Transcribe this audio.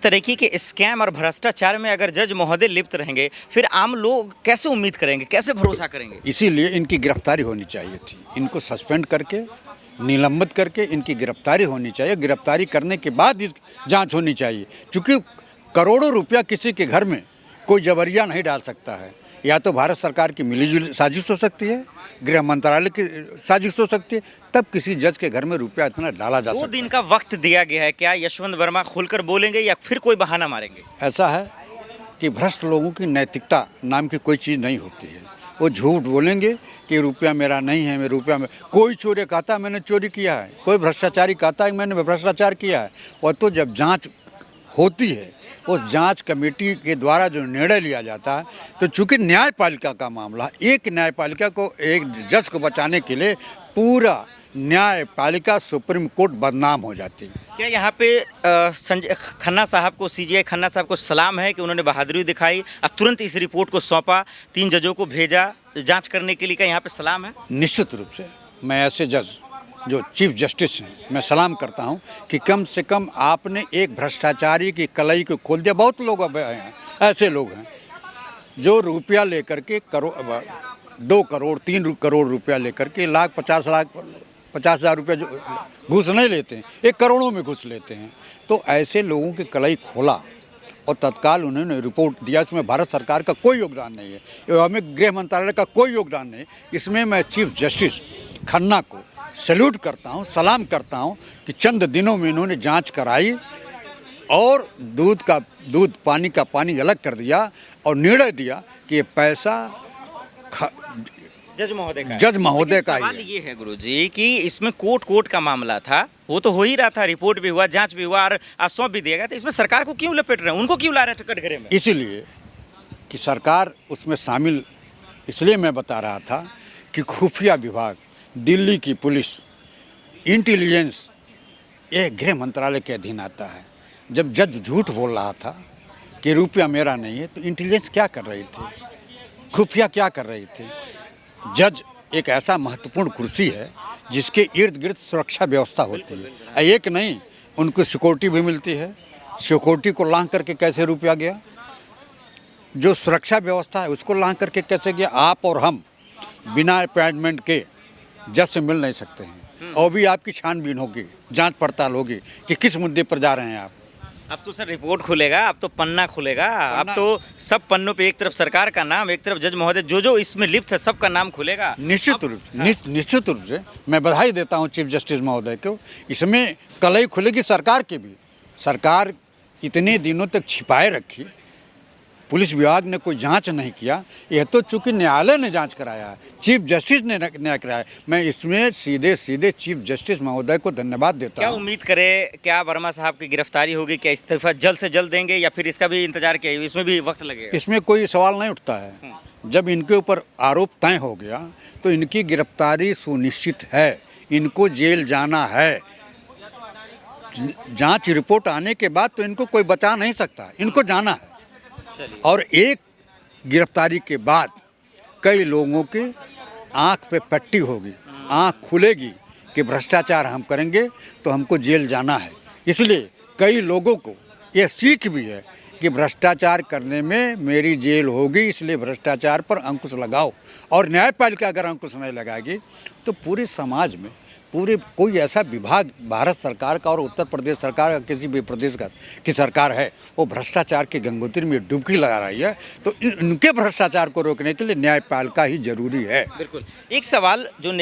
तरीके के स्कैम और भ्रष्टाचार में अगर जज महोदय लिप्त रहेंगे, फिर आम लोग कैसे उम्मीद करेंगे, कैसे भरोसा करेंगे? इसीलिए इनकी गिरफ्तारी होनी चाहिए थी। इनको सस्पेंड करके, निलंबित करके इनकी गिरफ्तारी होनी चाहिए। गिरफ्तारी करने के बाद इस जांच होनी चाहिए, क्योंकि करोड़ों रुपया किसी के घर में कोई जबरिया नहीं डाल सकता है। या तो भारत सरकार की मिलीजुली साजिश हो सकती है, गृह मंत्रालय की साजिश हो सकती है, तब किसी जज के घर में रुपया इतना डाला जा सकता है। 2 दिन का वक्त दिया गया है, क्या यशवंत वर्मा खुलकर बोलेंगे या फिर कोई बहाना मारेंगे? ऐसा है कि भ्रष्ट लोगों की नैतिकता नाम की कोई चीज़ नहीं होती है। वो झूठ बोलेंगे कि रुपया मेरा नहीं है, कोई चोरी कहता है मैंने चोरी किया है, कोई भ्रष्टाचारी कहता है मैंने भ्रष्टाचार किया है। और तो जब जांच होती है, उस जांच कमेटी के द्वारा जो निर्णय लिया जाता है, तो चूंकि न्यायपालिका का मामला, एक न्यायपालिका को, एक जज को बचाने के लिए पूरा न्यायपालिका सुप्रीम कोर्ट बदनाम हो जाती है। क्या यहाँ पे संजय खन्ना साहब को, सीजीआई खन्ना साहब को सलाम है कि उन्होंने बहादुरी दिखाई और तुरंत इस रिपोर्ट को सौंपा, 3 जजों को भेजा जांच करने के लिए? क्या यहाँ पे सलाम है? निश्चित रूप से मैं ऐसे जज जो चीफ जस्टिस हैं, मैं सलाम करता हूं कि कम से कम आपने एक भ्रष्टाचारी की कलई को खोल दिया। बहुत लोग अब हैं, ऐसे लोग हैं जो रुपया लेकर के 2 करोड़ 3 करोड़ रुपया लेकर के 50,000 रुपया जो घूस नहीं लेते हैं, 1 करोड़ों में घूस लेते हैं। तो ऐसे लोगों की कलई खोला और तत्काल उन्होंने रिपोर्ट दिया। इसमें भारत सरकार का कोई योगदान नहीं है, हमें गृह मंत्रालय का कोई योगदान नहीं। इसमें मैं चीफ जस्टिस खन्ना को सैल्यूट करता हूं, सलाम करता हूं कि चंद दिनों में इन्होंने जांच कराई और दूध पानी का पानी अलग कर दिया और निर्णय दिया कि ये पैसा जज महोदय का ही सवाल ये है गुरुजी कि इसमें कोर्ट का मामला था, वो तो हो ही रहा था, रिपोर्ट भी हुआ, जांच भी हुआ और आज सौंप भी दिया गया, तो इसमें सरकार को क्यों लपेट रहे हैं, उनको क्यों ला रहे हैं कटघरे में? इसीलिए कि सरकार उसमें शामिल, इसलिए मैं बता रहा था कि खुफिया विभाग, दिल्ली की पुलिस, इंटेलिजेंस, यह गृह मंत्रालय के अधीन आता है। जब जज झूठ बोल रहा था कि रुपया मेरा नहीं है, तो इंटेलिजेंस क्या कर रही थी, खुफिया क्या कर रही थी? जज एक ऐसा महत्वपूर्ण कुर्सी है जिसके इर्द गिर्द सुरक्षा व्यवस्था होती है। एक नहीं, उनको सिक्योरिटी भी मिलती है। सिक्योरिटी को लांघ करके कैसे रुपया गया? जो सुरक्षा व्यवस्था है उसको लांघ करके कैसे गया? आप और हम बिना अपॉइंटमेंट के जज से मिल नहीं सकते हैं, और भी आपकी छानबीन होगी, जांच पड़ताल होगी कि किस मुद्दे पर जा रहे हैं आप। अब तो सर रिपोर्ट खुलेगा, अब तो पन्ना खुलेगा, अब तो सब पन्नों पे एक तरफ सरकार का नाम, एक तरफ जज महोदय जो इसमें लिप्त है सबका नाम खुलेगा। निश्चित रूप से मैं बधाई देता हूं चीफ जस्टिस महोदय को। इसमें कलई खुलेगी सरकार की भी। सरकार इतने दिनों तक छिपाए रखी, पुलिस विभाग ने कोई जांच नहीं किया। यह तो चूंकि न्यायालय ने जांच कराया है, चीफ जस्टिस ने न्याय कराया। मैं इसमें सीधे चीफ जस्टिस महोदय को धन्यवाद देता हूं। क्या उम्मीद करें, क्या वर्मा साहब की गिरफ्तारी होगी, क्या इस्तीफा जल्द से जल्द देंगे या फिर इसका भी इंतजार किया, इसमें भी वक्त लगेगा? इसमें कोई सवाल नहीं उठता है। जब इनके ऊपर आरोप तय हो गया तो इनकी गिरफ्तारी सुनिश्चित है, इनको जेल जाना है। जांच रिपोर्ट आने के बाद तो इनको कोई बचा नहीं सकता, इनको जाना है। और एक गिरफ्तारी के बाद कई लोगों के आंख पे पट्टी होगी, आंख खुलेगी कि भ्रष्टाचार हम करेंगे तो हमको जेल जाना है। इसलिए कई लोगों को यह सीख भी है कि भ्रष्टाचार करने में मेरी जेल होगी, इसलिए भ्रष्टाचार पर अंकुश लगाओ। और न्यायपालिका अगर अंकुश नहीं लगाएगी तो पूरे समाज में, पूरे कोई ऐसा विभाग भारत सरकार का और उत्तर प्रदेश सरकार का, किसी भी प्रदेश का की सरकार है, वो भ्रष्टाचार के गंगोत्री में डुबकी लगा रही है, तो इनके भ्रष्टाचार को रोकने के लिए न्यायपालिका ही जरूरी है। बिल्कुल। एक सवाल जो